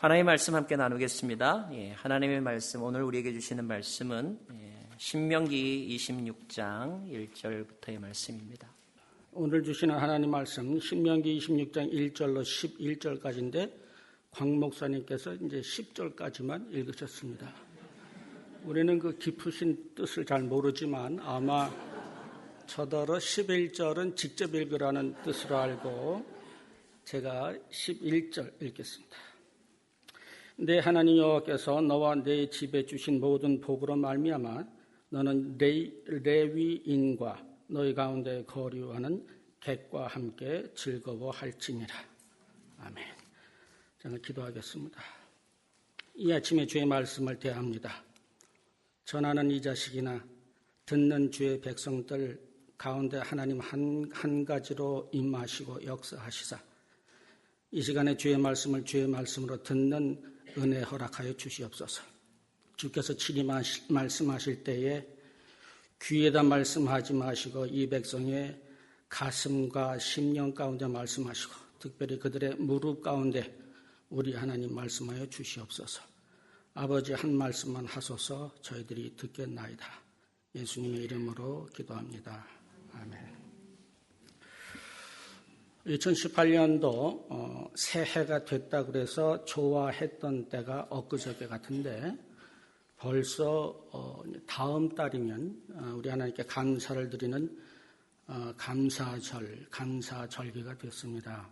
하나님의 말씀 함께 나누겠습니다. 하나님의 말씀, 오늘 우리에게 주시는 말씀은 신명기 26장 1절부터의 말씀입니다. 오늘 주시는 하나님 말씀 신명기 26장 1절로 11절까지인데 광 목사님께서 이제 10절까지만 읽으셨습니다. 우리는 그 깊으신 뜻을 잘 모르지만 아마 저더러 11절은 직접 읽으라는 뜻으로 알고 제가 11절 읽겠습니다. 내 하나님 여호와께서 너와 내 집에 주신 모든 복으로 말미암아 너는 레위인과 너희 가운데 거류하는 객과 함께 즐거워할지니라. 아멘. 저는 기도하겠습니다. 이 아침에 주의 말씀을 대합니다. 전하는 이 자식이나 듣는 주의 백성들 가운데 하나님 한 가지로 임하시고 역사하시사 이 시간에 주의 말씀을 주의 말씀으로 듣는 은혜 허락하여 주시옵소서. 주께서 친히 말씀하실 때에 귀에다 말씀하지 마시고 이 백성의 가슴과 심령 가운데 말씀하시고 특별히 그들의 무릎 가운데 우리 하나님 말씀하여 주시옵소서. 아버지 한 말씀만 하소서. 저희들이 듣겠나이다. 예수님의 이름으로 기도합니다. 아멘. 2018년도 새해가 됐다 그래서 좋아했던 때가 엊그저께 같은데 벌써 다음 달이면 우리 하나님께 감사를 드리는 감사절기가 됐습니다.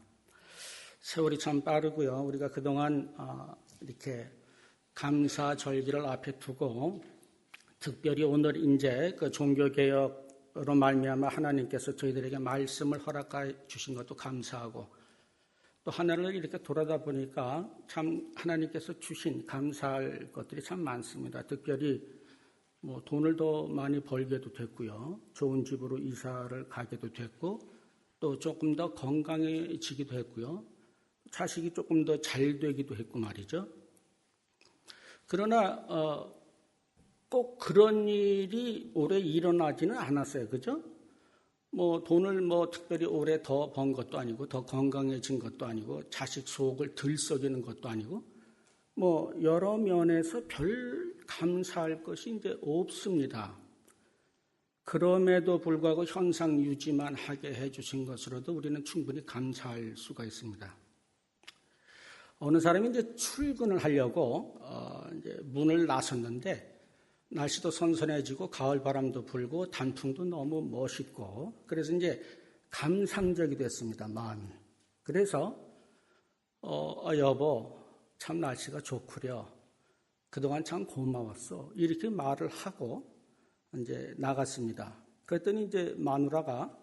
세월이 참 빠르고요. 우리가 그동안 이렇게 감사절기를 앞에 두고 특별히 오늘 이제 그 종교개혁 로 말미암아 하나님께서 저희들에게 말씀을 허락해 주신 것도 감사하고 또 하나를 이렇게 돌아다 보니까 참 하나님께서 주신 감사할 것들이 참 많습니다. 특별히 돈을 더 많이 벌게도 됐고요. 좋은 집으로 이사를 가게도 됐고 또 조금 더 건강해지기도 했고요. 자식이 조금 더 잘 되기도 했고 말이죠. 그러나 꼭 그런 일이 오래 일어나지는 않았어요. 그죠? 돈을 특별히 오래 더 번 것도 아니고, 더 건강해진 것도 아니고, 자식 속을 들썩이는 것도 아니고, 여러 면에서 별 감사할 것이 이제 없습니다. 그럼에도 불구하고 현상 유지만 하게 해주신 것으로도 우리는 충분히 감사할 수가 있습니다. 어느 사람이 이제 출근을 하려고, 이제 문을 나섰는데, 날씨도 선선해지고 가을 바람도 불고 단풍도 너무 멋있고 그래서 이제 감상적이 됐습니다. 마음이. 그래서 여보 참 날씨가 좋구려. 그동안 참 고마웠어. 이렇게 말을 하고 이제 나갔습니다. 그랬더니 이제 마누라가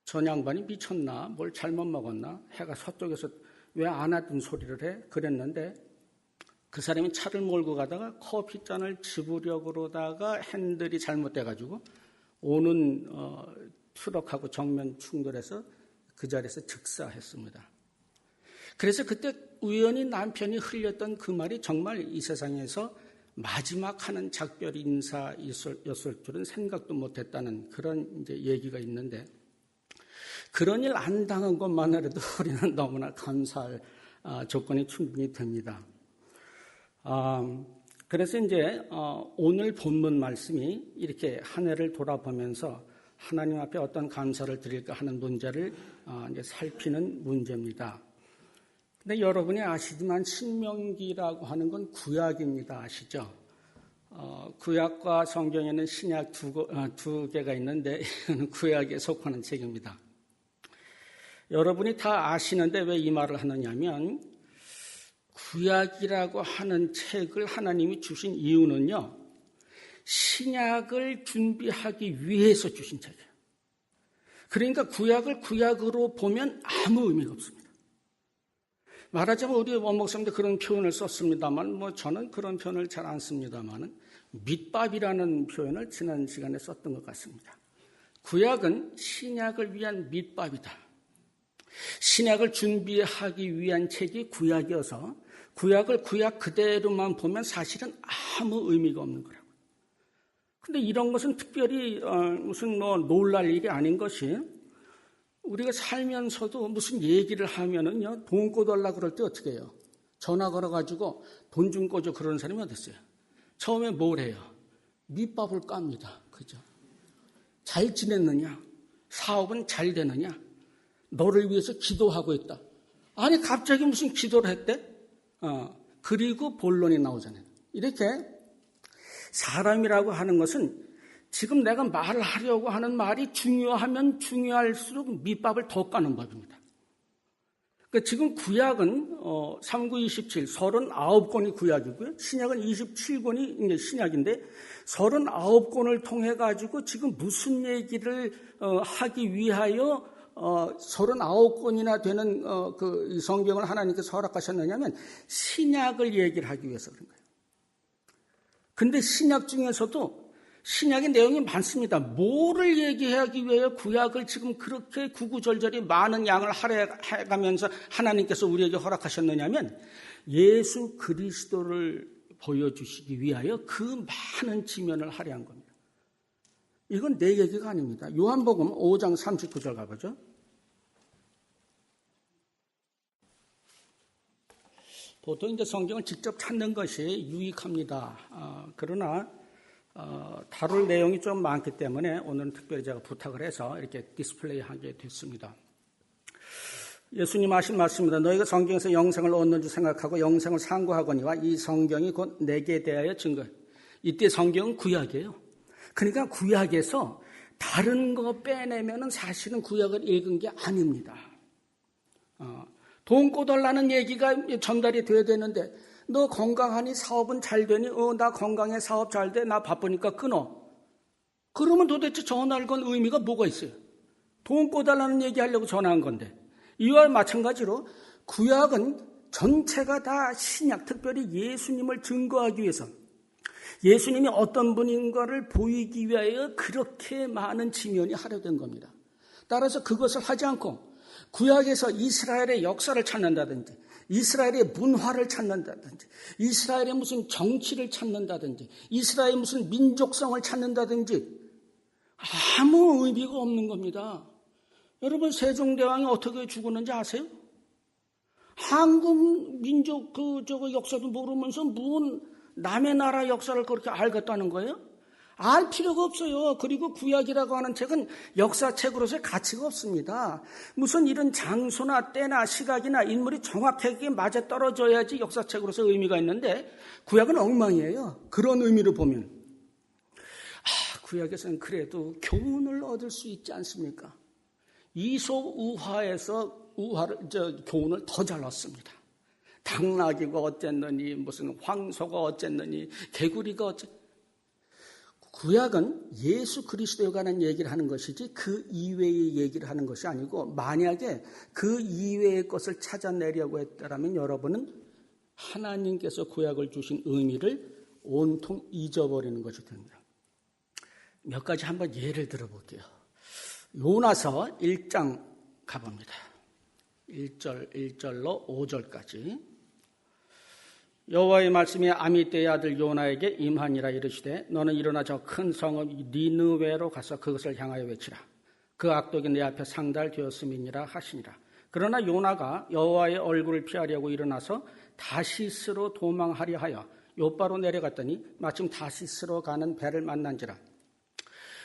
전 양반이 미쳤나? 뭘 잘못 먹었나? 해가 서쪽에서 왜 안 하던 소리를 해? 그랬는데 그 사람이 차를 몰고 가다가 커피잔을 집으려고 그러다가 핸들이 잘못돼가지고 오는 트럭하고 정면 충돌해서 그 자리에서 즉사했습니다. 그래서 그때 우연히 남편이 흘렸던 그 말이 정말 이 세상에서 마지막 하는 작별 인사였을 줄은 생각도 못했다는 그런 이제 얘기가 있는데 그런 일 안 당한 것만으로도 우리는 너무나 감사할 조건이 충분히 됩니다. 그래서 이제 오늘 본문 말씀이 이렇게 한 해를 돌아보면서 하나님 앞에 어떤 감사를 드릴까 하는 문제를 이제 살피는 문제입니다. 근데 여러분이 아시지만 신명기라고 하는 건 구약입니다. 아시죠? 구약과 성경에는 신약 두 개가 있는데 이거는 구약에 속하는 책입니다. 여러분이 다 아시는데 왜 이 말을 하느냐면 구약이라고 하는 책을 하나님이 주신 이유는요. 신약을 준비하기 위해서 주신 책이에요. 그러니까 구약을 구약으로 보면 아무 의미가 없습니다. 말하자면 우리 원목사님도 그런 표현을 썼습니다만 저는 그런 표현을 잘 안 씁니다만 밑밥이라는 표현을 지난 시간에 썼던 것 같습니다. 구약은 신약을 위한 밑밥이다. 신약을 준비하기 위한 책이 구약이어서 구약을 구약 그대로만 보면 사실은 아무 의미가 없는 거라고요. 근데 이런 것은 특별히 무슨 놀랄 일이 아닌 것이 우리가 살면서도 무슨 얘기를 하면은요, 돈 꿔달라 그럴 때 어떻게 해요? 전화 걸어가지고 돈 좀 꺼줘 그러는 사람이 어딨어요? 처음에 뭘 해요? 밑밥을 깝니다. 그죠? 잘 지냈느냐? 사업은 잘 되느냐? 너를 위해서 기도하고 있다. 아니 갑자기 무슨 기도를 했대? 그리고 본론이 나오잖아요. 이렇게 사람이라고 하는 것은 지금 내가 말을 하려고 하는 말이 중요하면 중요할수록 밑밥을 더 까는 법입니다. 그러니까 지금 구약은 3927, 39권이 구약이고요. 신약은 27권이 이제 신약인데 39권을 통해 가지고 지금 무슨 얘기를 하기 위하여 39권이나 되는 그 성경을 하나님께서 허락하셨느냐면 신약을 얘기를 하기 위해서 그런 거예요. 근데 신약 중에서도 신약의 내용이 많습니다. 뭐를 얘기하기 위해 구약을 지금 그렇게 구구절절히 많은 양을 할애해가면서 하나님께서 우리에게 허락하셨느냐면 예수 그리스도를 보여주시기 위하여 그 많은 지면을 할애한 겁니다. 이건 내 얘기가 아닙니다. 요한복음 5장 39절 가보죠. 보통 이제 성경을 직접 찾는 것이 유익합니다. 그러나 다룰 내용이 좀 많기 때문에 오늘은 특별히 제가 부탁을 해서 이렇게 디스플레이하게 됐습니다. 예수님 하신 말씀입니다. 너희가 성경에서 영생을 얻는 줄 생각하고 영생을 상고하거니와 이 성경이 곧 내게 대하여 증거해. 이때 성경은 구약이에요. 그러니까 구약에서 다른 거 빼내면은 사실은 구약을 읽은 게 아닙니다. 돈 꿔달라는 얘기가 전달이 돼야 되는데 너 건강하니 사업은 잘 되니? 나 건강해 사업 잘 돼. 나 바쁘니까 끊어. 그러면 도대체 전화를 건 의미가 뭐가 있어요? 돈 꿔달라는 얘기하려고 전화한 건데. 이와 마찬가지로 구약은 전체가 다 신약, 특별히 예수님을 증거하기 위해서 예수님이 어떤 분인가를 보이기 위하여 그렇게 많은 지면이 할애된 겁니다. 따라서 그것을 하지 않고 구약에서 이스라엘의 역사를 찾는다든지 이스라엘의 문화를 찾는다든지 이스라엘의 무슨 정치를 찾는다든지 이스라엘의 무슨 민족성을 찾는다든지 아무 의미가 없는 겁니다. 여러분 세종대왕이 어떻게 죽었는지 아세요? 한국 민족 역사도 모르면서 무슨 남의 나라 역사를 그렇게 알겠다는 거예요? 알 필요가 없어요. 그리고 구약이라고 하는 책은 역사책으로서의 가치가 없습니다. 무슨 이런 장소나 때나 시각이나 인물이 정확하게 맞아떨어져야지 역사책으로서 의미가 있는데 구약은 엉망이에요. 그런 의미로 보면 구약에서는 그래도 교훈을 얻을 수 있지 않습니까? 이솝 우화에서 교훈을 더 잘 얻습니다. 당나귀가 어쨌느니 무슨 황소가 어쨌느니 개구리가 어쨌느니 구약은 예수 그리스도에 관한 얘기를 하는 것이지 그 이외의 얘기를 하는 것이 아니고 만약에 그 이외의 것을 찾아내려고 했다면 여러분은 하나님께서 구약을 주신 의미를 온통 잊어버리는 것이 됩니다. 몇 가지 한번 예를 들어볼게요. 요나서 1장 가봅니다. 1절로 5절까지. 여호와의 말씀이 아미떼의 아들 요나에게 임하니라 이르시되 너는 일어나 저 큰 성읍 니느웨로 가서 그것을 향하여 외치라. 그 악독이 내 앞에 상달되었음이니라 하시니라. 그러나 요나가 여호와의 얼굴을 피하려고 일어나서 다시스로 도망하려 하여 욥바로 내려갔더니 마침 다시스로 가는 배를 만난지라.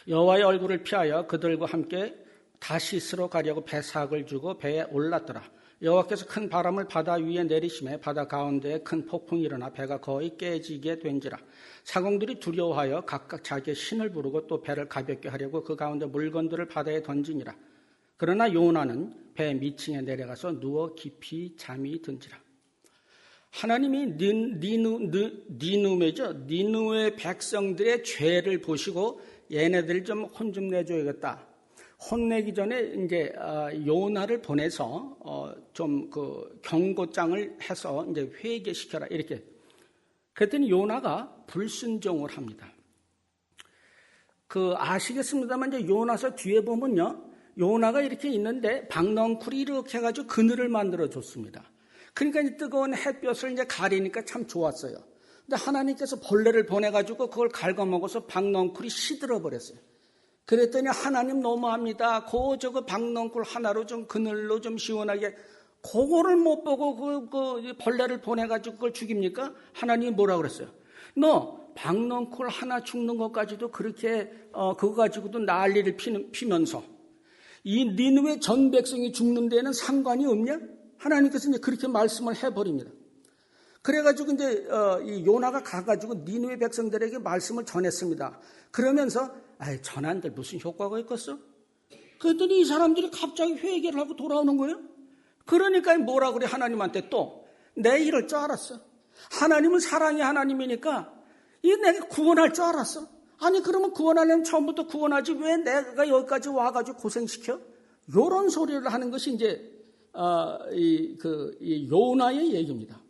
여호와의 얼굴을 피하여 그들과 함께 다시스로 가려고 배삭을 주고 배에 올랐더라. 여호와께서 큰 바람을 바다 위에 내리심에 바다 가운데에 큰 폭풍이 일어나 배가 거의 깨지게 된지라. 사공들이 두려워하여 각각 자기의 신을 부르고 또 배를 가볍게 하려고 그 가운데 물건들을 바다에 던지니라. 그러나 요나는 배 밑층에 내려가서 누워 깊이 잠이 든지라. 하나님이 니누의 백성들의 죄를 보시고 얘네들 좀 혼 좀 내줘야겠다. 혼내기 전에 이제 요나를 보내서 좀 그 경고장을 해서 이제 회개시켜라 이렇게. 그랬더니 요나가 불순종을 합니다. 아시겠습니다만 이제 요나서 뒤에 보면요, 요나가 이렇게 있는데 박넝쿨이 이렇게 해가지고 그늘을 만들어 줬습니다. 그러니까 이제 뜨거운 햇볕을 이제 가리니까 참 좋았어요. 근데 하나님께서 벌레를 보내가지고 그걸 갉아먹어서 박넝쿨이 시들어 버렸어요. 그랬더니 하나님 너무합니다. 저거 박넝쿨 하나로 좀 그늘로 좀 시원하게 그거를 못 보고 그 벌레를 보내가지고 그걸 죽입니까? 하나님이 뭐라 그랬어요? 너 박넝쿨 하나 죽는 것까지도 그렇게 그거 가지고도 난리를 피면서 이 니느웨 전 백성이 죽는 데는 상관이 없냐? 하나님께서 이제 그렇게 말씀을 해버립니다. 그래가지고 이제 이 요나가 가가지고 니느웨 백성들에게 말씀을 전했습니다. 그러면서 전한들 무슨 효과가 있겠어? 그랬더니 이 사람들이 갑자기 회개를 하고 돌아오는 거예요. 그러니까 뭐라 그래 하나님한테 또 내 이럴 줄 알았어. 하나님은 사랑의 하나님이니까 이 내가 구원할 줄 알았어. 아니 그러면 구원하려면 처음부터 구원하지 왜 내가 여기까지 와가지고 고생시켜? 요런 소리를 하는 것이 이제 이 요나의 얘기입니다.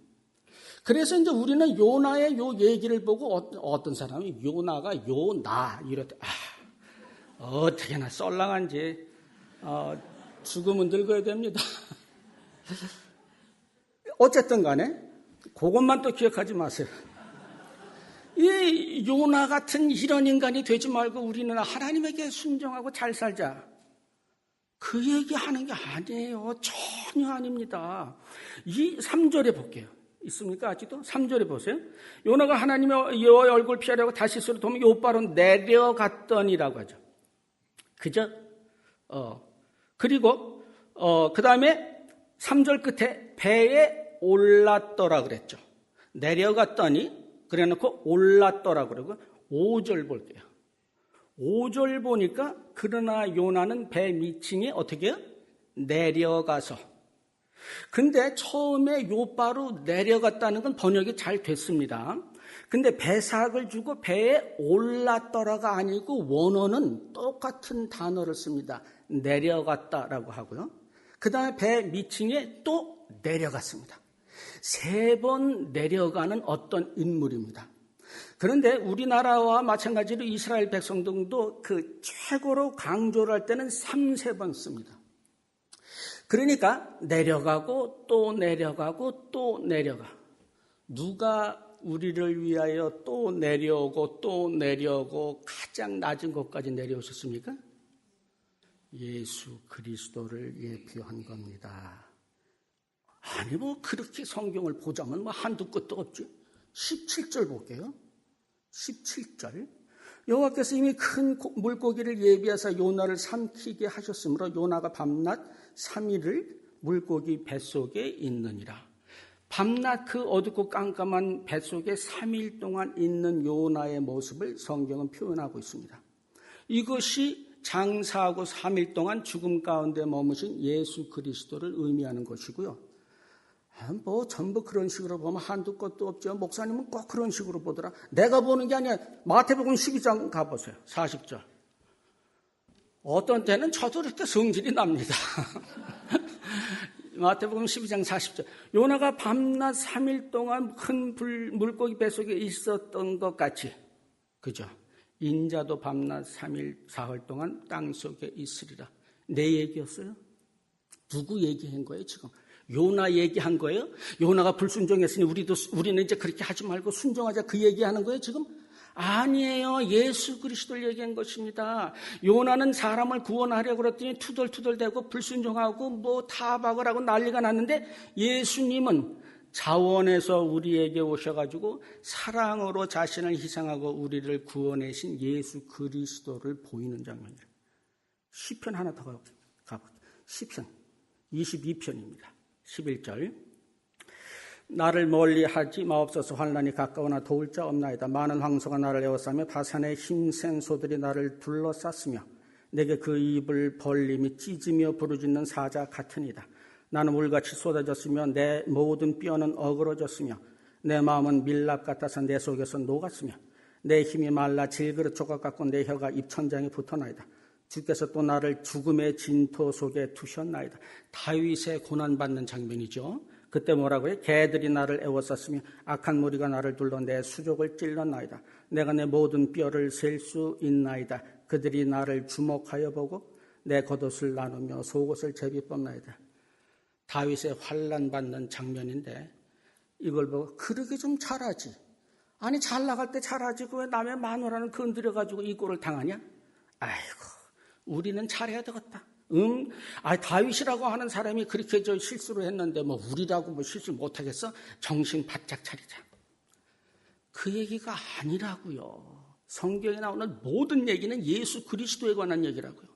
그래서 이제 우리는 요나의 요 얘기를 보고 어떤 사람이 요나가 요나 이랬대. 어떻게나 썰랑한지 죽으면 늙어야 됩니다. 어쨌든 간에 그것만 또 기억하지 마세요. 이 요나 같은 이런 인간이 되지 말고 우리는 하나님에게 순종하고 잘 살자. 그 얘기하는 게 아니에요. 전혀 아닙니다. 이 3절에 볼게요. 있습니까? 아직도? 3절에 보세요. 요나가 하나님의 여호와의 얼굴 피하려고 다시스로 도면 요바로 내려갔더니라고 하죠. 그죠? 그리고 그 다음에 3절 끝에 배에 올랐더라 그랬죠. 내려갔더니 그래놓고 올랐더라 그러고 5절 볼게요. 5절 보니까 그러나 요나는 배 밑층에 어떻게 해요? 내려가서. 근데 처음에 요바로 내려갔다는 건 번역이 잘 됐습니다. 근데 배삭을 주고 배에 올랐더라가 아니고 원어는 똑같은 단어를 씁니다. 내려갔다라고 하고요. 그 다음에 배 밑층에 또 내려갔습니다. 3번 내려가는 어떤 인물입니다. 그런데 우리나라와 마찬가지로 이스라엘 백성들도 그 최고로 강조를 할 때는 3-4번 씁니다. 그러니까 내려가고 또 내려가고 또 내려가. 누가 우리를 위하여 또 내려오고 또 내려오고 가장 낮은 곳까지 내려오셨습니까? 예수 그리스도를 예표한 겁니다. 아니 그렇게 성경을 보자면 한두 끝도 없지. 17절 볼게요. 17절. 여호와께서 이미 큰 물고기를 예비하사 요나를 삼키게 하셨으므로 요나가 밤낮 3일을 물고기 뱃속에 있느니라. 밤낮 그 어둡고 깜깜한 뱃속에 3일 동안 있는 요나의 모습을 성경은 표현하고 있습니다. 이것이 장사하고 3일 동안 죽음 가운데 머무신 예수 그리스도를 의미하는 것이고요. 전부 그런 식으로 보면 한두 것도 없죠. 목사님은 꼭 그런 식으로 보더라. 내가 보는 게 아니라 마태복음 12장 가보세요. 40절. 어떤 때는 저도 이렇게 성질이 납니다. 마태복음 12장 40절. 요나가 밤낮 3일 동안 큰 물고기 뱃속에 있었던 것 같이. 그죠? 인자도 밤낮 3일 사흘 동안 땅속에 있으리라. 내 얘기였어요? 누구 얘기한 거예요 지금? 요나 얘기한 거예요? 요나가 불순종했으니 우리는 이제 그렇게 하지 말고 순종하자 그 얘기하는 거예요 지금? 아니에요. 예수 그리스도를 얘기한 것입니다. 요나는 사람을 구원하려고 그랬더니 투덜투덜대고 불순종하고 타박을 하고 난리가 났는데 예수님은 자원에서 우리에게 오셔가지고 사랑으로 자신을 희생하고 우리를 구원하신 예수 그리스도를 보이는 장면이에요. 시편 하나 더 가볼게요. 시편 22편입니다. 11절. 나를 멀리하지 마옵소서. 환난이 가까우나 도울 자 없나이다. 많은 황소가 나를 에워싸며 바산의 힘센 소들이 나를 둘러쌌으며 내게 그 입을 벌림이 찢으며 부르짖는 사자 같으니이다. 나는 물같이 쏟아졌으며 내 모든 뼈는 어그러졌으며 내 마음은 밀랍 같아서 내 속에서 녹았으며 내 힘이 말라 질그릇 조각 같고 내 혀가 입천장에 붙어나이다. 주께서 또 나를 죽음의 진토 속에 두셨나이다. 다윗의 고난받는 장면이죠. 그때 뭐라고 해요? 개들이 나를 에워쌌으며 악한 무리가 나를 둘러 내 수족을 찔렀나이다. 내가 내 모든 뼈를 셀 수 있나이다. 그들이 나를 주목하여 보고 내 겉옷을 나누며 속옷을 제비 뽑나이다. 다윗의 환난받는 장면인데 이걸 보고 그러게 좀 잘하지. 아니 잘 나갈 때 잘하지. 왜 남의 마누라는 건드려가지고 이 꼴을 당하냐? 아이고 우리는 잘해야 되겠다. 다윗이라고 하는 사람이 그렇게 실수를 했는데 뭐 우리라고 뭐 실수 못하겠어? 정신 바짝 차리자. 그 얘기가 아니라고요. 성경에 나오는 모든 얘기는 예수 그리스도에 관한 얘기라고요.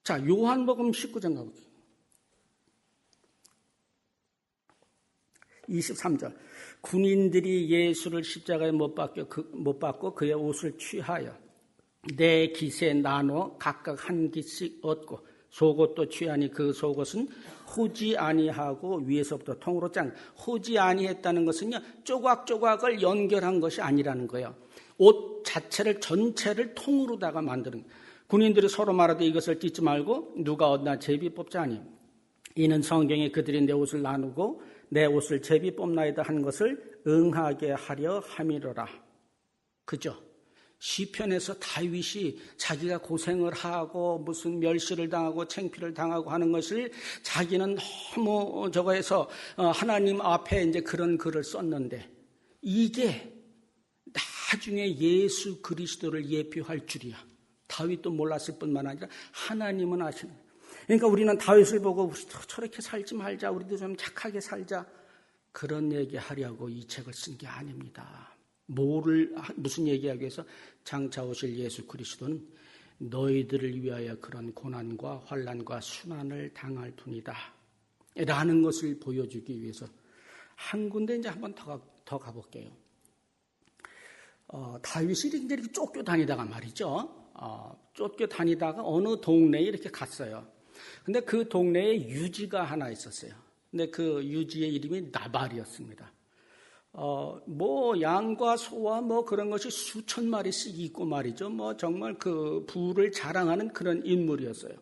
자, 요한복음 19장 가볼게요. 23절. 군인들이 예수를 십자가에 못 박고 그의 옷을 취하여 내 깃에 나눠 각각 한 깃씩 얻고 속옷도 취하니 그 속옷은 호지 아니하고 위에서부터 통으로 짠. 호지 아니했다는 것은요, 조각조각을 연결한 것이 아니라는 거예요. 옷 자체를 전체를 통으로다가 만드는 거예요. 군인들이 서로 말하되 이것을 찢지 말고 누가 얻나 제비 뽑자니 이는 성경에 그들이 내 옷을 나누고 내 옷을 제비 뽑나이다 한 것을 응하게 하려 함이로라. 그죠? 시편에서 다윗이 자기가 고생을 하고 무슨 멸시를 당하고 창피를 당하고 하는 것을 자기는 너무 저거해서 하나님 앞에 이제 그런 글을 썼는데 이게 나중에 예수 그리스도를 예표할 줄이야. 다윗도 몰랐을 뿐만 아니라 하나님은 아시는 거예요. 그러니까 우리는 다윗을 보고 우리도 저렇게 살지 말자, 우리도 좀 착하게 살자, 그런 얘기하려고 이 책을 쓴 게 아닙니다. 무슨 얘기하기 위해서? 장차 오실 예수 그리스도는 너희들을 위하여 그런 고난과 환난과 순환을 당할 분이다 라는 것을 보여주기 위해서 한 군데 이제 한번 더 가볼게요. 다윗이 이렇게 쫓겨다니다가 말이죠. 쫓겨다니다가 어느 동네에 이렇게 갔어요. 근데 그 동네에 유지가 하나 있었어요. 근데 그 유지의 이름이 나발이었습니다. 뭐 양과 소와 뭐 그런 것이 수천 마리씩 있고 말이죠. 뭐 정말 그 부를 자랑하는 그런 인물이었어요.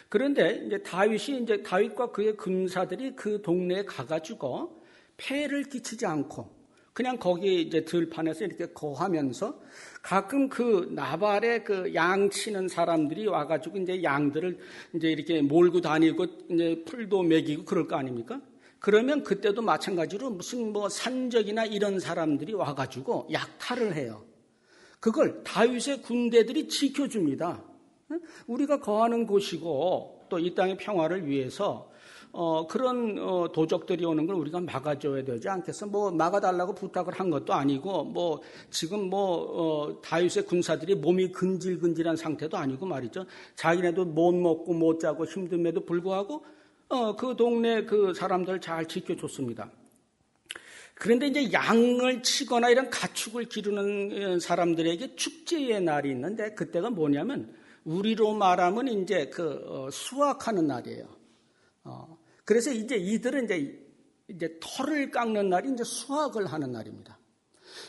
그런데 이제 다윗과 그의 군사들이 그 동네에 가가지고 폐를 끼치지 않고 그냥 거기 이제 들판에서 이렇게 거하면서 가끔 그 나발의 그 양 치는 사람들이 와가지고 이제 양들을 이제 이렇게 몰고 다니고 이제 풀도 먹이고 그럴 거 아닙니까? 그러면 그때도 마찬가지로 무슨 뭐 산적이나 이런 사람들이 와가지고 약탈을 해요. 그걸 다윗의 군대들이 지켜줍니다. 우리가 거하는 곳이고 또 이 땅의 평화를 위해서 그런 도적들이 오는 걸 우리가 막아줘야 되지 않겠어? 뭐 막아달라고 부탁을 한 것도 아니고 뭐 지금 다윗의 군사들이 몸이 근질근질한 상태도 아니고 말이죠. 자기네도 못 먹고 못 자고 힘듦에도 불구하고 그 동네 그 사람들 잘 지켜줬습니다. 그런데 이제 양을 치거나 이런 가축을 기르는 사람들에게 축제의 날이 있는데 그때가 뭐냐면 우리로 말하면 이제 수확하는 날이에요. 그래서 이제 이들은 이제 털을 깎는 날이 이제 수확을 하는 날입니다.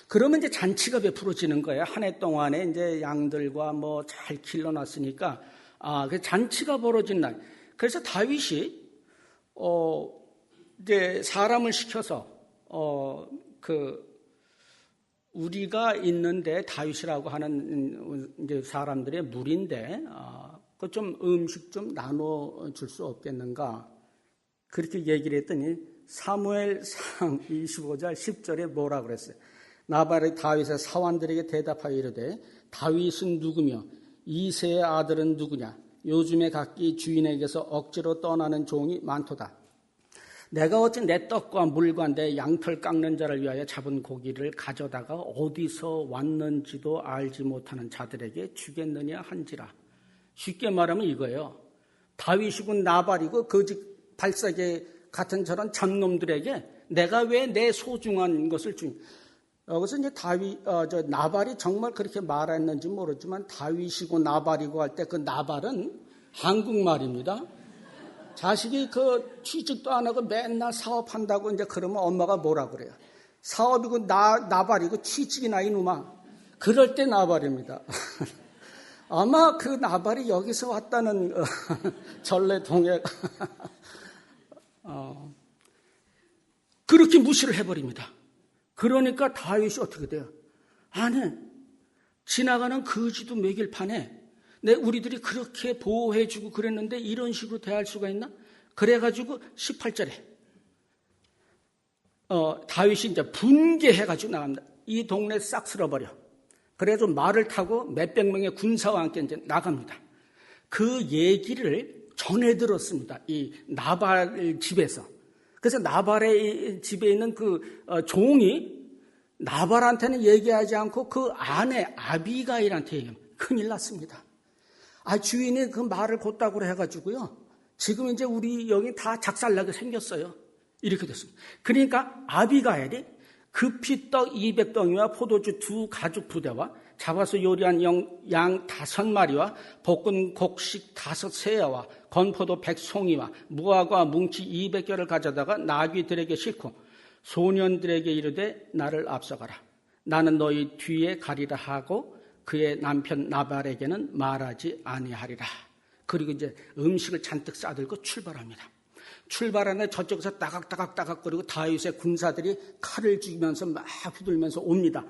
그러면 이제 잔치가 베풀어지는 거예요. 한 해 동안에 이제 양들과 뭐 잘 길러놨으니까 그 잔치가 벌어진 날. 그래서 다윗이 이제 사람을 시켜서 우리가 있는데 다윗이라고 하는 이제 사람들의 무리인데 그 좀 음식 좀 나눠 줄 수 없겠는가? 그렇게 얘기를 했더니 사무엘상 25절 10절에 뭐라 그랬어요? 나발이 다윗의 사환들에게 대답하여 이르되 다윗은 누구며 이새의 아들은 누구냐? 요즘에 각기 주인에게서 억지로 떠나는 종이 많도다. 내가 어찌 내 떡과 물과 내 양털 깎는 자를 위하여 잡은 고기를 가져다가 어디서 왔는지도 알지 못하는 자들에게 주겠느냐 한지라. 쉽게 말하면 이거예요. 다윗이고 나발이고 거짓 발사계 같은 저런 잡놈들에게 내가 왜 내 소중한 것을 주냐. 여기서 이제 나발이 정말 그렇게 말했는지 모르지만 다윗이고 나발이고 할 때 그 나발은 한국말입니다. 자식이 취직도 안 하고 맨날 사업한다고 이제 그러면 엄마가 뭐라 그래요? 사업이고 나발이고 취직이나 이놈아. 그럴 때 나발입니다. 아마 그 나발이 여기서 왔다는 전래동에 그렇게 무시를 해버립니다. 그러니까 다윗이 어떻게 돼요? 아니, 지나가는 거지도 먹일 판에 우리들이 그렇게 보호해주고 그랬는데 이런 식으로 대할 수가 있나? 그래가지고 18절에 다윗이 이제 분개해가지고 나갑니다. 이 동네 싹 쓸어버려. 그래서 말을 타고 몇백 명의 군사와 함께 이제 나갑니다. 그 얘기를 전해 들었습니다. 이 나발 집에서. 그래서 나발의 집에 있는 그 종이 나발한테는 얘기하지 않고 그 아내 아비가일한테 얘기합니다. 큰일 났습니다. 주인이 그 말을 곧다고 해가지고요. 지금 이제 우리 여기 다 작살나게 생겼어요. 이렇게 됐습니다. 그러니까 아비가일이 급히 떡 200덩이와 포도주 2 가죽 2대와 잡아서 요리한 양 5마리와 볶은 곡식 5세야와 건포도 100송이와 무화과 뭉치 200개를 가져다가 나귀들에게 싣고 소년들에게 이르되 나를 앞서가라. 나는 너희 뒤에 가리라 하고 그의 남편 나발에게는 말하지 아니하리라. 그리고 이제 음식을 잔뜩 싸들고 출발합니다. 출발하는데 저쪽에서 따각따각거리고 다윗의 군사들이 칼을 쥐면서 막 휘둘면서 옵니다.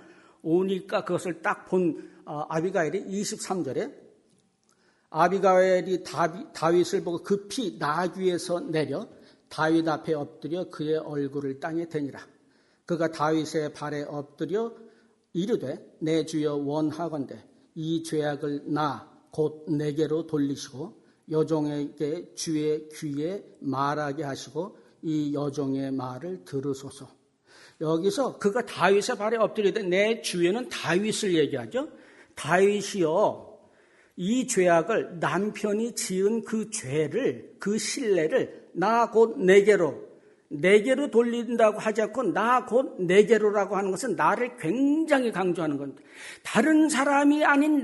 오니까 그것을 딱 본 아비가일이 23절에 아비가일이 다윗을 보고 급히 나귀에서 내려 다윗 앞에 엎드려 그의 얼굴을 땅에 대니라. 그가 다윗의 발에 엎드려 이르되 내 주여 원하건대 이 죄악을 나 곧 내게로 돌리시고 여종에게 주의 귀에 말하게 하시고 이 여종의 말을 들으소서. 여기서 그가 다윗의 발에 엎드리되 내 주에는 다윗을 얘기하죠. 다윗이요, 이 죄악을 남편이 지은 그 죄를, 그 실례를 나 곧 내게로 돌린다고 하지 않고 나 곧 내게로라고 하는 것은 나를 굉장히 강조하는 겁니다. 다른 사람이 아닌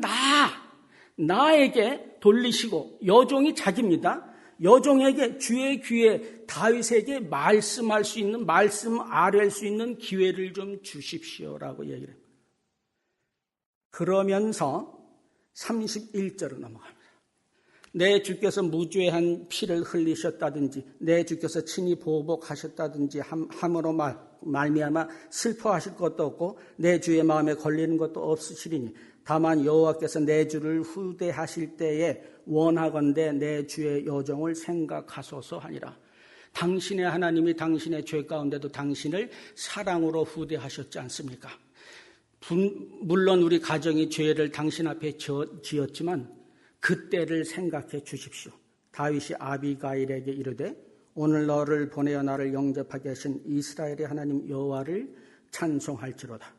나에게 돌리시고, 여종이 자기입니다. 여종에게 주의 귀에 다윗에게 말씀할 수 있는, 말씀 아뢰할 수 있는 기회를 좀 주십시오라고 얘기를 합니다. 그러면서 31절로 넘어갑니다. 내 주께서 무죄한 피를 흘리셨다든지 내 주께서 친히 보복하셨다든지 함으로 말미암아 슬퍼하실 것도 없고 내 주의 마음에 걸리는 것도 없으시리니 다만 여호와께서 내 주를 후대하실 때에 원하건대 내 주의 여종을 생각하소서 하니라. 당신의 하나님이 당신의 죄 가운데도 당신을 사랑으로 후대하셨지 않습니까? 물론 우리 가정이 죄를 당신 앞에 지었지만 그때를 생각해 주십시오. 다윗이 아비가일에게 이르되 오늘 너를 보내어 나를 영접하게 하신 이스라엘의 하나님 여호와를 찬송할지로다.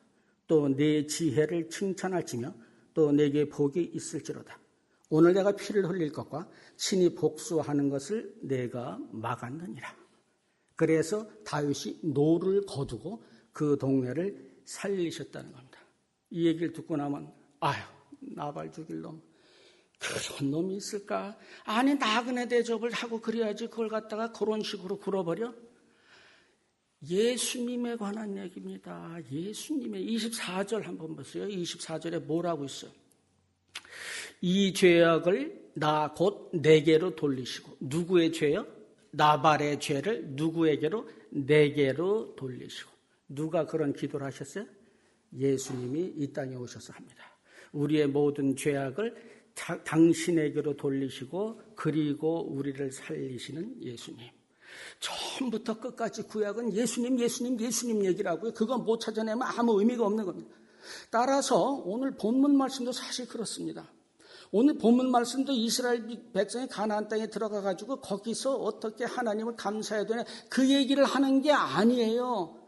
또 내 지혜를 칭찬할지며 또 내게 복이 있을지로다. 오늘 내가 피를 흘릴 것과 친히 복수하는 것을 내가 막았느니라. 그래서 다윗이 노를 거두고 그 동네를 살리셨다는 겁니다. 이 얘기를 듣고 나면 나발 죽일 놈, 그런 놈이 있을까? 아니 나그네 대접을 하고 그래야지 그걸 갖다가 그런 식으로 굴어버려? 예수님에 관한 얘기입니다. 예수님의 24절 한번 보세요. 24절에 뭐라고 있어요? 이 죄악을 나 곧 내게로 돌리시고. 누구의 죄요? 나발의 죄를 누구에게로? 내게로 돌리시고. 누가 그런 기도를 하셨어요? 예수님이 이 땅에 오셔서 합니다. 우리의 모든 죄악을 당신에게로 돌리시고 그리고 우리를 살리시는 예수님. 처음부터 끝까지 구약은 예수님 얘기라고요. 그거 못 찾아내면 아무 의미가 없는 겁니다. 따라서 오늘 본문 말씀도 사실 그렇습니다. 오늘 본문 말씀도 이스라엘 백성이 가나안 땅에 들어가가지고 거기서 어떻게 하나님을 감사해야 되냐 그 얘기를 하는 게 아니에요.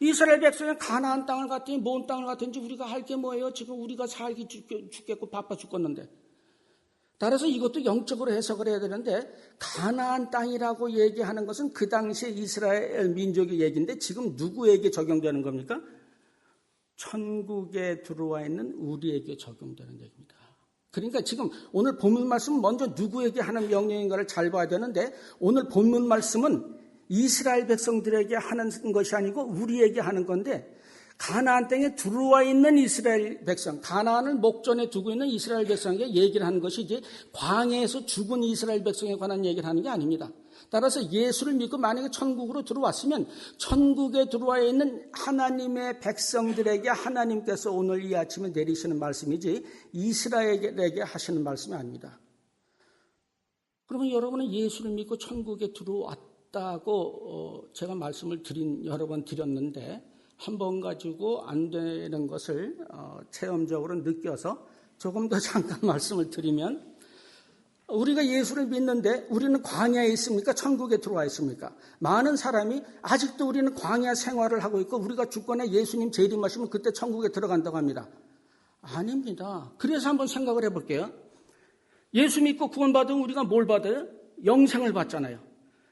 이스라엘 백성이 가나안 땅을 갔더니 뭔 땅을 갔든지 우리가 할 게 뭐예요? 지금 우리가 살기 죽겠고 바빠 죽겠는데. 따라서 이것도 영적으로 해석을 해야 되는데 가나안 땅이라고 얘기하는 것은 그 당시에 이스라엘 민족의 얘기인데 지금 누구에게 적용되는 겁니까? 천국에 들어와 있는 우리에게 적용되는 얘기입니다. 그러니까 지금 오늘 본문 말씀은 먼저 누구에게 하는 명령인가를 잘 봐야 되는데 오늘 본문 말씀은 이스라엘 백성들에게 하는 것이 아니고 우리에게 하는 건데 가나안 땅에 들어와 있는 이스라엘 백성, 가나안을 목전에 두고 있는 이스라엘 백성에게 얘기를 하는 것이 이제 광야에서 죽은 이스라엘 백성에 관한 얘기를 하는 게 아닙니다. 따라서 예수를 믿고 만약에 천국으로 들어왔으면 천국에 들어와 있는 하나님의 백성들에게 하나님께서 오늘 이 아침에 내리시는 말씀이지 이스라엘에게 하시는 말씀이 아닙니다. 그러면 여러분은 예수를 믿고 천국에 들어왔다고 제가 말씀을 여러 번 드렸는데 한 번 가지고 안 되는 것을 체험적으로 느껴서 조금 더 잠깐 말씀을 드리면 우리가 예수를 믿는데 우리는 광야에 있습니까? 천국에 들어와 있습니까? 많은 사람이 아직도 우리는 광야 생활을 하고 있고 우리가 죽거나 예수님 재림하시면 그때 천국에 들어간다고 합니다. 아닙니다. 그래서 한번 생각을 해볼게요. 예수 믿고 구원받으면 우리가 뭘 받아요? 영생을 받잖아요.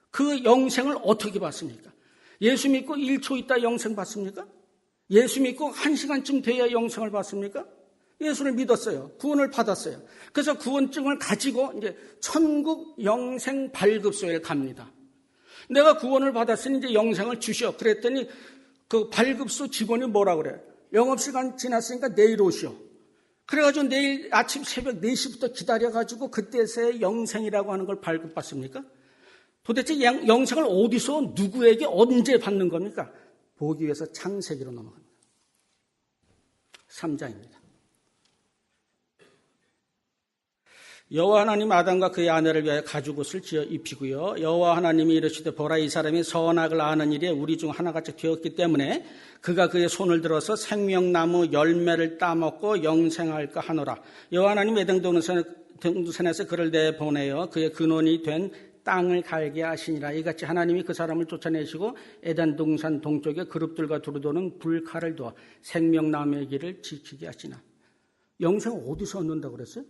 그 영생을 어떻게 받습니까? 예수 믿고 1초 있다 영생 받습니까? 예수 믿고 1시간쯤 돼야 영생을 받습니까? 예수를 믿었어요. 구원을 받았어요. 그래서 구원증을 가지고 이제 천국 영생 발급소에 갑니다. 내가 구원을 받았으니 이제 영생을 주시오. 그랬더니 그 발급소 직원이 뭐라 그래요? 영업시간 지났으니까 내일 오시오. 그래가지고 내일 아침 새벽 4시부터 기다려가지고 그때서야 영생이라고 하는 걸 발급받습니까? 도대체 영생을 어디서 누구에게 언제 받는 겁니까? 보기 위해서 창세기로 넘어갑니다. 3장입니다. 여호와 하나님 아담과 그의 아내를 위하여 가죽옷을 지어 입히고요. 여호와 하나님이 이르시되 보라 이 사람이 선악을 아는 일에 우리 중 하나같이 되었기 때문에 그가 그의 손을 들어서 생명나무 열매를 따먹고 영생할까 하노라. 여호와 하나님 에덴 동산에서 그를 내보내어 그의 근원이 된 땅을 갈게 하시니라. 이같이 하나님이 그 사람을 쫓아내시고 에덴 동산 동쪽에 그룹들과 두루도는 불칼을 두어 생명나무의 길을 지키게 하시나. 영생을 어디서 얻는다고 그랬어요?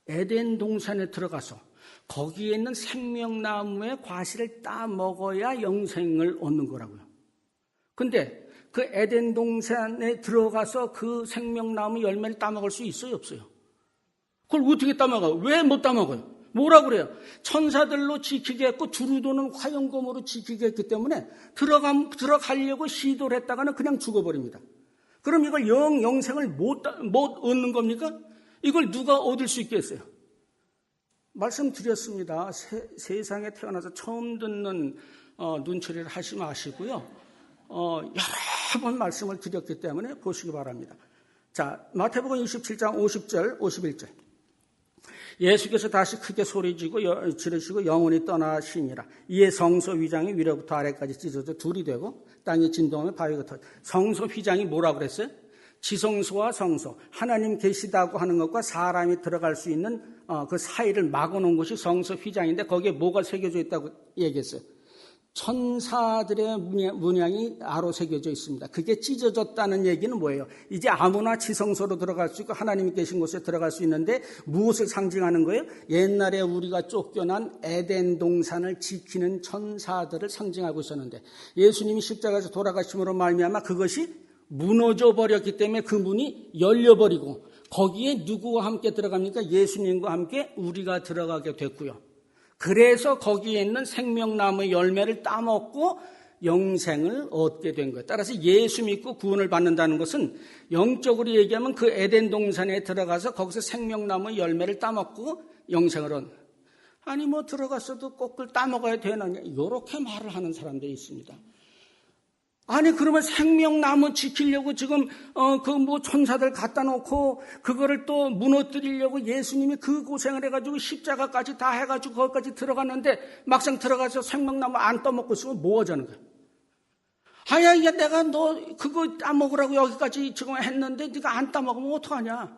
에덴 동산에 들어가서 거기에 있는 생명나무의 과실을 따먹어야 영생을 얻는 거라고요. 근데 그 에덴 동산에 들어가서 그 생명나무 열매를 따먹을 수 있어요, 없어요? 그걸 어떻게 따먹어요? 왜 못 따먹어요? 뭐라 그래요? 천사들로 지키게 했고 두루도는 화염검으로 지키게 했기 때문에 들어가려고 시도를 했다가는 그냥 죽어버립니다. 그럼 이걸 영생을 못 얻는 겁니까? 이걸 누가 얻을 수 있겠어요? 말씀드렸습니다. 세상에 태어나서 처음 듣는 눈초리를 하지 마시고요. 여러 번 말씀을 드렸기 때문에 보시기 바랍니다. 자, 마태복음 27장 50절, 51절. 예수께서 다시 크게 지르시고 영원히 떠나시니라. 이에 성소 휘장이 위로부터 아래까지 찢어져 둘이 되고 땅이 진동하며 바위가 터져. 성소 휘장이 뭐라고 그랬어요? 지성소와 성소, 하나님 계시다고 하는 것과 사람이 들어갈 수 있는 그 사이를 막아놓은 것이 성소 휘장인데 거기에 뭐가 새겨져 있다고 얘기했어요? 천사들의 문양이 아로 새겨져 있습니다. 그게 찢어졌다는 얘기는 뭐예요? 이제 아무나 지성소로 들어갈 수 있고 하나님이 계신 곳에 들어갈 수 있는데 무엇을 상징하는 거예요? 옛날에 우리가 쫓겨난 에덴 동산을 지키는 천사들을 상징하고 있었는데 예수님이 십자가에서 돌아가심으로 말미암아 그것이 무너져 버렸기 때문에 그 문이 열려버리고 거기에 누구와 함께 들어갑니까? 예수님과 함께 우리가 들어가게 됐고요. 그래서 거기에 있는 생명나무의 열매를 따먹고 영생을 얻게 된 거예요. 따라서 예수 믿고 구원을 받는다는 것은 영적으로 얘기하면 그 에덴 동산에 들어가서 거기서 생명나무의 열매를 따먹고 영생을 얻는. 아니 뭐 들어갔어도 꼭 그걸 따먹어야 되느냐 이렇게 말을 하는 사람들이 있습니다. 아니 그러면 생명나무 지키려고 지금 그 뭐 천사들 갖다 놓고 그거를 또 무너뜨리려고 예수님이 그 고생을 해가지고 십자가까지 다 해가지고 거기까지 들어갔는데 막상 들어가서 생명나무 안 떠먹고 있으면 뭐 하자는 거야? 아야 이게 내가 너 그거 따먹으라고 여기까지 지금 했는데 네가 안 따먹으면 어떡하냐?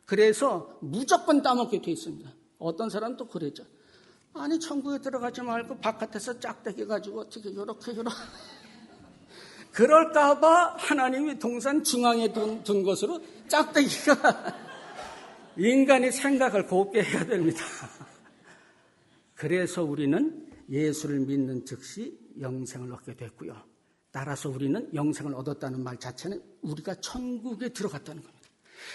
그래서 무조건 따먹게 돼 있습니다. 어떤 사람은 또 그랬죠. 아니 천국에 들어가지 말고 바깥에서 짝대기 가지고 어떻게 요렇게 그럴까봐 하나님이 동산 중앙에 둔 것으로 짝대기가 인간이 생각을 곱게 해야 됩니다. 그래서 우리는 예수를 믿는 즉시 영생을 얻게 됐고요. 따라서 우리는 영생을 얻었다는 말 자체는 우리가 천국에 들어갔다는 겁니다.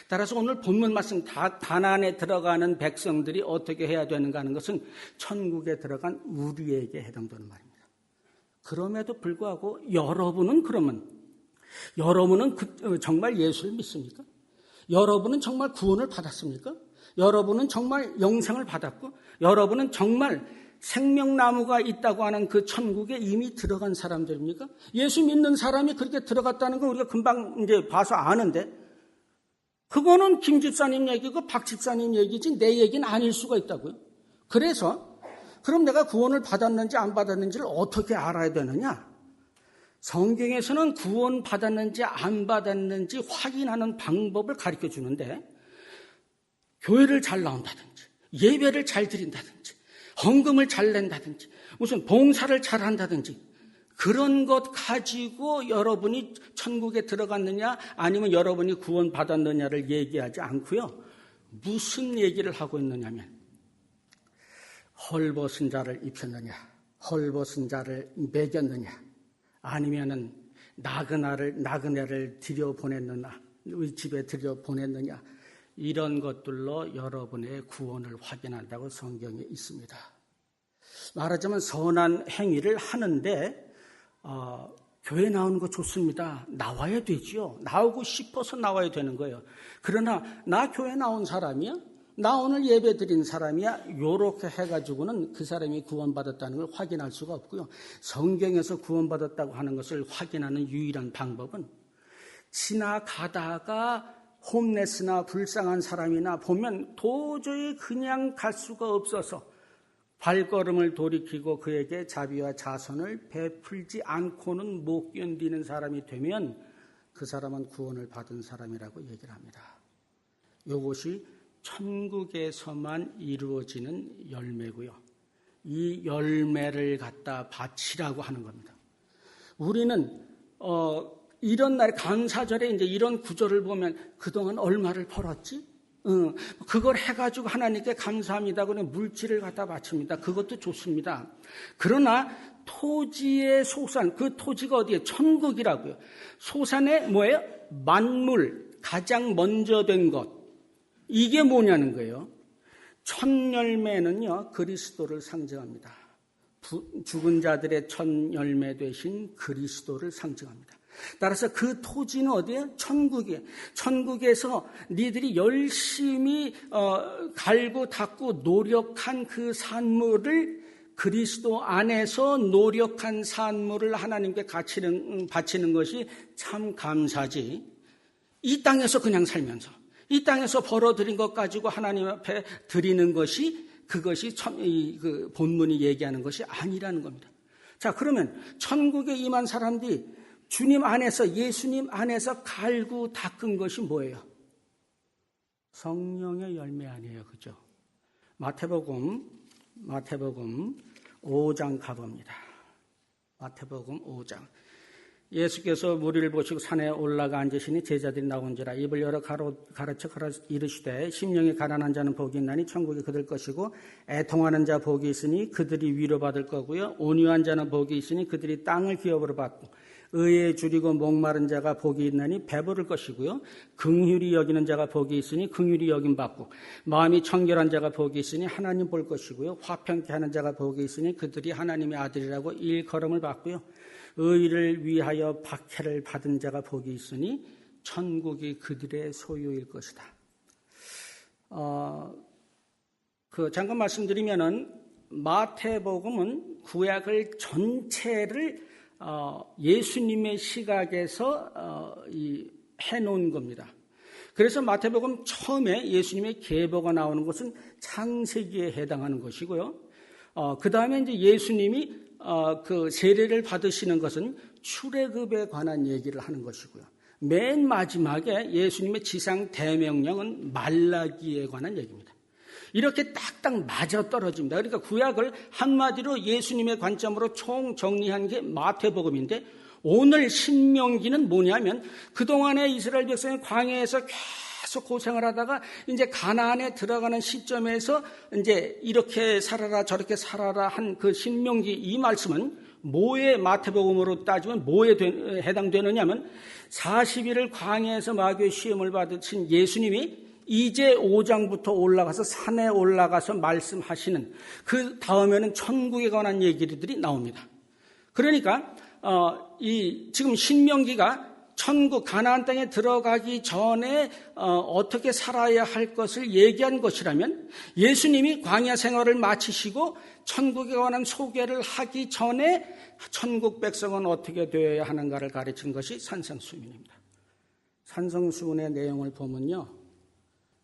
따라서 오늘 본문 말씀 가나안에 들어가는 백성들이 어떻게 해야 되는가 하는 것은 천국에 들어간 우리에게 해당되는 말입니다. 그럼에도 불구하고 여러분은 정말 예수를 믿습니까? 여러분은 정말 구원을 받았습니까? 여러분은 정말 영생을 받았고 여러분은 정말 생명나무가 있다고 하는 그 천국에 이미 들어간 사람들입니까? 예수 믿는 사람이 그렇게 들어갔다는 걸 우리가 금방 이제 봐서 아는데 그거는 김 집사님 얘기고 박 집사님 얘기지 내 얘기는 아닐 수가 있다고요. 그래서 그럼 내가 구원을 받았는지 안 받았는지를 어떻게 알아야 되느냐? 성경에서는 구원 받았는지 안 받았는지 확인하는 방법을 가르쳐 주는데 교회를 잘 나온다든지 예배를 잘 드린다든지 헌금을 잘 낸다든지 무슨 봉사를 잘 한다든지 그런 것 가지고 여러분이 천국에 들어갔느냐 아니면 여러분이 구원받았느냐를 얘기하지 않고요. 무슨 얘기를 하고 있느냐면 헐벗은 자를 입혔느냐, 헐벗은 자를 먹였느냐, 아니면은 나그네를 들여보냈느냐, 집에 들여보냈느냐, 이런 것들로 여러분의 구원을 확인한다고 성경에 있습니다. 말하자면 선한 행위를 하는데 교회 나오는 거 좋습니다. 나와야 되지요. 나오고 싶어서 나와야 되는 거예요. 그러나 나 교회 나온 사람이야? 나 오늘 예배 드린 사람이야? 요렇게 해가지고는 그 사람이 구원받았다는 걸 확인할 수가 없고요. 성경에서 구원받았다고 하는 것을 확인하는 유일한 방법은 지나가다가 홈레스나 불쌍한 사람이나 보면 도저히 그냥 갈 수가 없어서 발걸음을 돌이키고 그에게 자비와 자선을 베풀지 않고는 못 견디는 사람이 되면 그 사람은 구원을 받은 사람이라고 얘기를 합니다. 이것이 천국에서만 이루어지는 열매고요. 이 열매를 갖다 바치라고 하는 겁니다. 우리는 이런 날 감사절에 이제 이런 구절을 보면 그동안 얼마를 벌었지? 그걸 해가지고 하나님께 감사합니다. 그냥 물질을 갖다 바칩니다. 그것도 좋습니다. 그러나 토지의 소산, 그 토지가 어디에? 천국이라고요. 소산에 뭐예요? 만물, 가장 먼저 된 것. 이게 뭐냐는 거예요. 첫 열매는요, 그리스도를 상징합니다. 죽은 자들의 첫 열매 되신 그리스도를 상징합니다. 따라서 그 토지는 어디에? 천국이에요. 천국에서 니들이 열심히 갈고 닦고 노력한 그 산물을 그리스도 안에서 노력한 산물을 하나님께 바치는 것이 참 감사지. 이 땅에서 그냥 살면서 이 땅에서 벌어들인 것 가지고 하나님 앞에 드리는 것이 그것이 그 본문이 얘기하는 것이 아니라는 겁니다. 자, 그러면 천국에 임한 사람들이 주님 안에서 예수님 안에서 갈고 닦은 것이 뭐예요? 성령의 열매 아니에요. 그죠? 마태복음 5장 가봅니다. 마태복음 5장. 예수께서 무리를 보시고 산에 올라가 앉으시니 제자들이 나온지라 입을 열어 가르쳐 이르시되 심령이 가난한 자는 복이 있나니 천국이 그들 것이고 애통하는 자 복이 있으니 그들이 위로받을 거고요. 온유한 자는 복이 있으니 그들이 땅을 기업으로 받고 의에 줄이고 목마른 자가 복이 있나니 배부를 것이고요. 긍휼히 여기는 자가 복이 있으니 긍휼히 여김받고 마음이 청결한 자가 복이 있으니 하나님 볼 것이고요. 화평케 하는 자가 복이 있으니 그들이 하나님의 아들이라고 일컬음을 받고요. 의를 위하여 박해를 받은 자가 복이 있으니 천국이 그들의 소유일 것이다. 잠깐 말씀드리면은 마태복음은 구약을 전체를 예수님의 시각에서 해놓은 겁니다. 그래서 마태복음 처음에 예수님의 계보가 나오는 것은 창세기에 해당하는 것이고요. 그 다음에 이제 예수님이 그 세례를 받으시는 것은 출애굽에 관한 얘기를 하는 것이고요. 맨 마지막에 예수님의 지상 대명령은 말라기에 관한 얘기입니다. 이렇게 딱딱 맞아 떨어집니다. 그러니까 구약을 한마디로 예수님의 관점으로 총 정리한 게 마태복음인데 오늘 신명기는 뭐냐면 그동안에 이스라엘 백성이 광야에서 계속 고생을 하다가 이제 가나안에 들어가는 시점에서 이제 이렇게 살아라 저렇게 살아라 한 그 신명기 이 말씀은 뭐에 마태복음으로 따지면 뭐에 해당되느냐면 40일을 광야에서 마귀의 시험을 받으신 예수님이 이제 5장부터 올라가서 산에 올라가서 말씀하시는 그 다음에는 천국에 관한 얘기들이 나옵니다. 그러니까 지금 신명기가 천국 가나안 땅에 들어가기 전에 어떻게 살아야 할 것을 얘기한 것이라면 예수님이 광야 생활을 마치시고 천국에 관한 소개를 하기 전에 천국 백성은 어떻게 되어야 하는가를 가르친 것이 산상수훈입니다. 산상수훈의 내용을 보면요.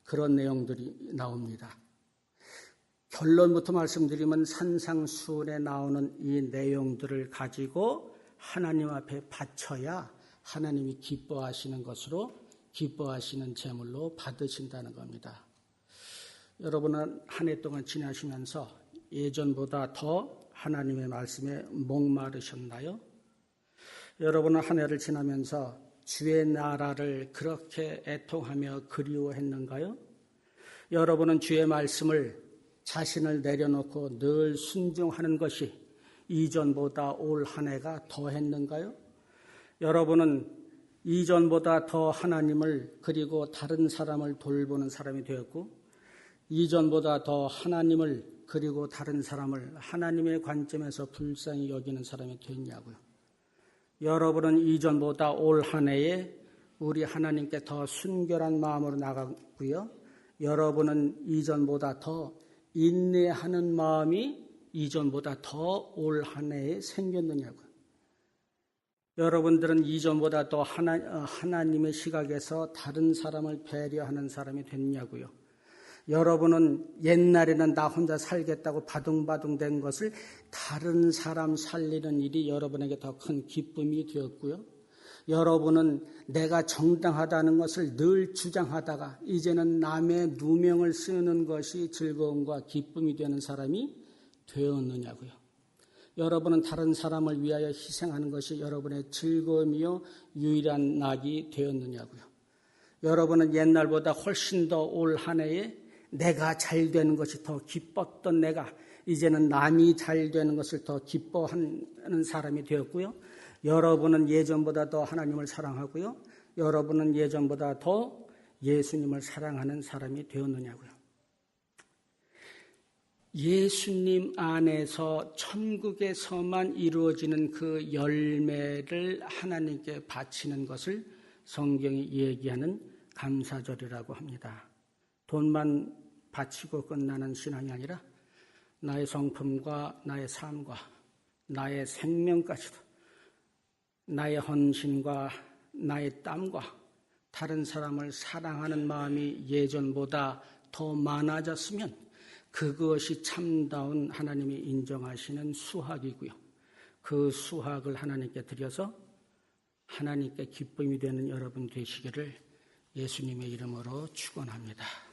그런 내용들이 나옵니다. 결론부터 말씀드리면 산상수훈에 나오는 이 내용들을 가지고 하나님 앞에 바쳐야 하나님이 기뻐하시는 것으로 기뻐하시는 제물로 받으신다는 겁니다. 여러분은 한 해 동안 지나시면서 예전보다 더 하나님의 말씀에 목마르셨나요? 여러분은 한 해를 지나면서 주의 나라를 그렇게 애통하며 그리워했는가요? 여러분은 주의 말씀을 자신을 내려놓고 늘 순종하는 것이 이전보다 올 한 해가 더했는가요? 여러분은 이전보다 더 하나님을 그리고 다른 사람을 돌보는 사람이 되었고 이전보다 더 하나님을 그리고 다른 사람을 하나님의 관점에서 불쌍히 여기는 사람이 됐냐고요. 여러분은 이전보다 올 한 해에 우리 하나님께 더 순결한 마음으로 나가고요. 여러분은 이전보다 더 인내하는 마음이 이전보다 더 올 한 해에 생겼느냐고요. 여러분들은 이전보다 더 하나님의 시각에서 다른 사람을 배려하는 사람이 됐냐고요. 여러분은 옛날에는 나 혼자 살겠다고 바둥바둥 된 것을 다른 사람 살리는 일이 여러분에게 더 큰 기쁨이 되었고요. 여러분은 내가 정당하다는 것을 늘 주장하다가 이제는 남의 누명을 쓰는 것이 즐거움과 기쁨이 되는 사람이 되었느냐고요. 여러분은 다른 사람을 위하여 희생하는 것이 여러분의 즐거움이요 유일한 낙이 되었느냐고요. 여러분은 옛날보다 훨씬 더 올 한 해에 내가 잘 되는 것이 더 기뻤던 내가 이제는 남이 잘 되는 것을 더 기뻐하는 사람이 되었고요. 여러분은 예전보다 더 하나님을 사랑하고요. 여러분은 예전보다 더 예수님을 사랑하는 사람이 되었느냐고요. 예수님 안에서 천국에서만 이루어지는 그 열매를 하나님께 바치는 것을 성경이 얘기하는 감사절이라고 합니다. 돈만 바치고 끝나는 신앙이 아니라 나의 성품과 나의 삶과 나의 생명까지도 나의 헌신과 나의 땀과 다른 사람을 사랑하는 마음이 예전보다 더 많아졌으면 그것이 참다운 하나님이 인정하시는 수학이고요. 그 수학을 하나님께 드려서 하나님께 기쁨이 되는 여러분 되시기를 예수님의 이름으로 축원합니다.